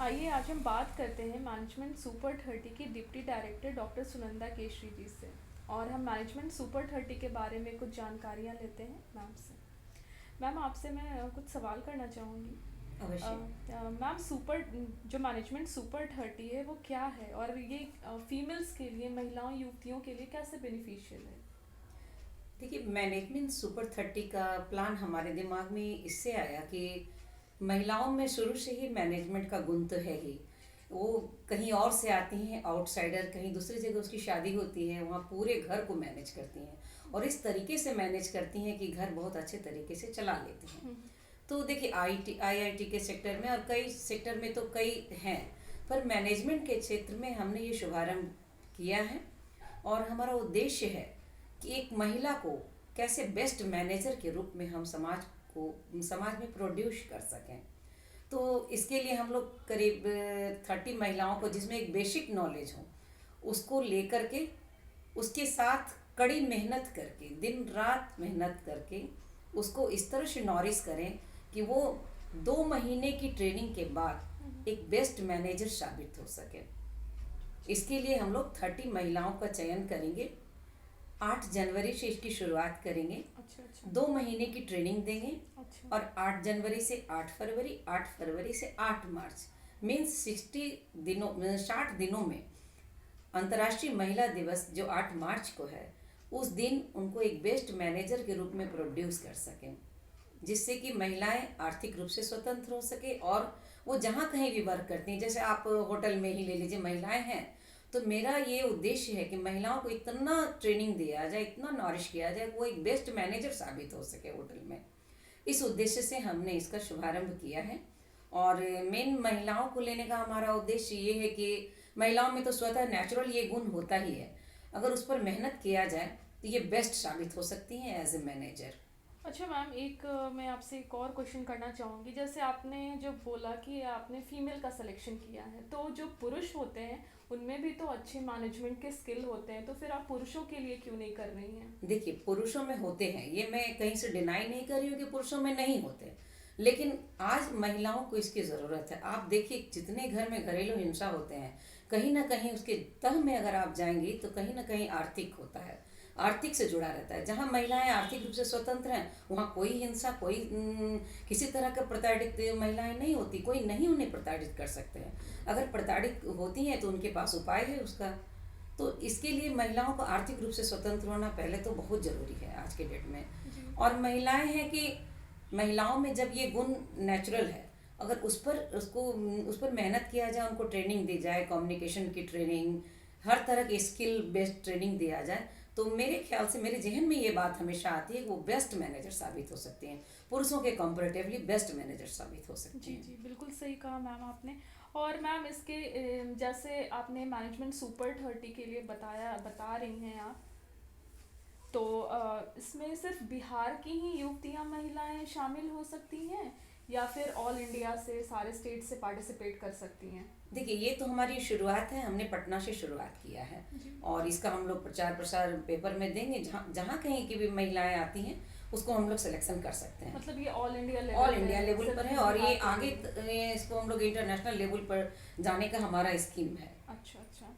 आइए आज हम बात करते हैं मैनेजमेंट सुपर 30 की deputy director doctor Sunanda Keshari ji से। और हम मैनेजमेंट सुपर 30 के बारे में कुछ जानकारियाँ लेते हैं मैम से। मैम आपसे मैं कुछ सवाल करना चाहूँगी। अवश्य। मैम सुपर जो मैनेजमेंट सुपर 30 है वो क्या है, और ये फीमेल्स के लिए, महिलाओं युवतियों के लिए कैसे बेनिफिशियल है? देखिए, मैनेजमेंट सुपर 30 का प्लान हमारे दिमाग में इससे आया कि महिलाओं में शुरू से ही मैनेजमेंट का गुण तो है ही। वो कहीं और से आती हैं, आउटसाइडर, कहीं दूसरी जगह उसकी शादी होती है, वहाँ पूरे घर को मैनेज करती हैं और इस तरीके से मैनेज करती हैं कि घर बहुत अच्छे तरीके से चला लेती हैं। तो देखिए, आईआईटी के सेक्टर में और कई सेक्टर में तो कई हैं, पर मैनेजमेंट के क्षेत्र में हमने ये शुभारंभ किया है और हमारा उद्देश्य है कि एक महिला को कैसे बेस्ट मैनेजर के रूप में हम समाज में प्रोड्यूस कर सकें। तो इसके लिए हम लोग करीब 30 महिलाओं को, जिसमें एक बेसिक नॉलेज हो, उसको लेकर के उसके साथ कड़ी मेहनत करके, दिन रात मेहनत करके उसको इस तरह से नॉरिश करें कि वो 2 महीने की ट्रेनिंग के बाद एक बेस्ट मैनेजर साबित हो सके। इसके लिए हम लोग 30 महिलाओं का चयन करेंगे। 8 जनवरी से इसकी शुरुआत करेंगे। अच्छा अच्छा। 2 महीने की ट्रेनिंग देंगे अच्छा। और 8 जनवरी से 8 फरवरी, 8 फरवरी से 8 मार्च, मीन्स 60 दिनों में अंतर्राष्ट्रीय महिला दिवस जो 8 मार्च को है, उस दिन उनको एक बेस्ट मैनेजर के रूप में प्रोड्यूस कर सकें, जिससे कि महिलाएं आर्थिक रूप से स्वतंत्र हो सके और वो जहाँ कहीं भी वर्क करती हैं। जैसे आप होटल में ही ले लीजिए, महिलाएं हैं, तो मेरा ये उद्देश्य है कि महिलाओं को इतना ट्रेनिंग दिया जाए, इतना नॉरिश किया जाए कि वो एक बेस्ट मैनेजर साबित हो सके होटल में। इस उद्देश्य से हमने इसका शुभारंभ किया है। और मेन महिलाओं को लेने का हमारा उद्देश्य ये है कि महिलाओं में तो स्वतः नेचुरल ये गुण होता ही है, अगर उस पर मेहनत किया जाए तो ये बेस्ट साबित हो सकती हैं एज ए मैनेजर। अच्छा मैम, एक मैं आपसे एक और क्वेश्चन करना चाहूँगी। जैसे आपने जो बोला कि आपने फीमेल का सिलेक्शन किया है, तो जो पुरुष होते हैं उनमें भी तो अच्छे मैनेजमेंट के स्किल होते हैं, तो फिर आप पुरुषों के लिए क्यों नहीं कर रही हैं? देखिए, पुरुषों में होते हैं, ये मैं कहीं से डिनाई नहीं कर रही हूँ कि पुरुषों में नहीं होते, लेकिन आज महिलाओं को इसकी ज़रूरत है। आप देखिए, जितने घर में घरेलू हिंसा होते हैं, कहीं ना कहीं उसके तह में अगर आप जाएंगी तो कहीं ना कहीं आर्थिक होता है, आर्थिक से जुड़ा रहता है। जहाँ महिलाएं आर्थिक रूप से स्वतंत्र हैं, वहाँ कोई हिंसा, कोई किसी तरह का प्रताड़ित महिलाएं नहीं होती, कोई नहीं उन्हें प्रताड़ित कर सकते हैं। अगर प्रताड़ित होती हैं तो उनके पास उपाय है उसका। तो इसके लिए महिलाओं को आर्थिक रूप से स्वतंत्र होना पहले तो बहुत ज़रूरी है आज के डेट में। जी। और महिलाएं हैं कि महिलाओं में जब ये गुण नेचुरल है, अगर उस पर मेहनत किया जाए, उनको ट्रेनिंग दी जाए, कम्युनिकेशन की ट्रेनिंग, हर तरह की स्किल बेस्ड ट्रेनिंग दिया जाए, तो मेरे ख्याल से, मेरे जहन में ये बात हमेशा आती है कि वो बेस्ट मैनेजर साबित हो सकते हैं, पुरुषों के कंपैरेटिवली बेस्ट मैनेजर साबित हो सकते जी हैं। जी, बिल्कुल सही कहा मैम आपने। और मैम इसके जैसे आपने मैनेजमेंट सुपर 30 के लिए बता रही हैं आप, तो इसमें सिर्फ बिहार की ही युवतियां महिलाएं शामिल हो सकती हैं, या फिर ऑल इंडिया से सारे स्टेट से पार्टिसिपेट कर सकती हैं? देखिए, ये तो हमारी शुरुआत है, हमने पटना से शुरुआत किया है जी। और इसका हम लोग प्रचार प्रसार पेपर में देंगे। जहाँ जहाँ कहीं की भी महिलाएं आती हैं, उसको हम लोग सिलेक्शन कर सकते हैं। मतलब ये all India all level India है, लेवल सिर्फ पर है और बिहार ये के आगे लिए? इसको हम लोग इंटरनेशनल लेवल पर जाने का हमारा स्कीम है। अच्छा अच्छा।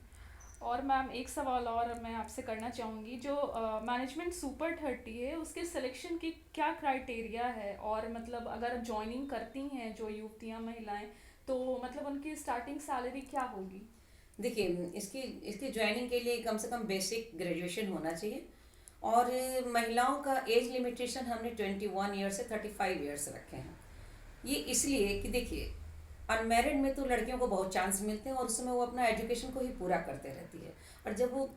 और मैम एक सवाल और मैं आपसे करना चाहूँगी। जो मैनेजमेंट सुपर 30 है, उसके सिलेक्शन की क्या क्राइटेरिया है? और मतलब अगर ज्वाइनिंग करती हैं जो युवतियाँ महिलाएं, तो मतलब उनकी स्टार्टिंग सैलरी क्या होगी? देखिए, इसकी इसकी ज्वाइनिंग के लिए कम से कम बेसिक ग्रेजुएशन होना चाहिए और महिलाओं का एज लिमिटेशन हमने 21 ईयर से 35 ईयर्स रखे हैं। ये इसलिए कि देखिए, अनमैरिड में तो लड़कियों को बहुत चांस मिलते हैं और उस समय वो अपना एजुकेशन को ही पूरा करते रहती है, और जब वो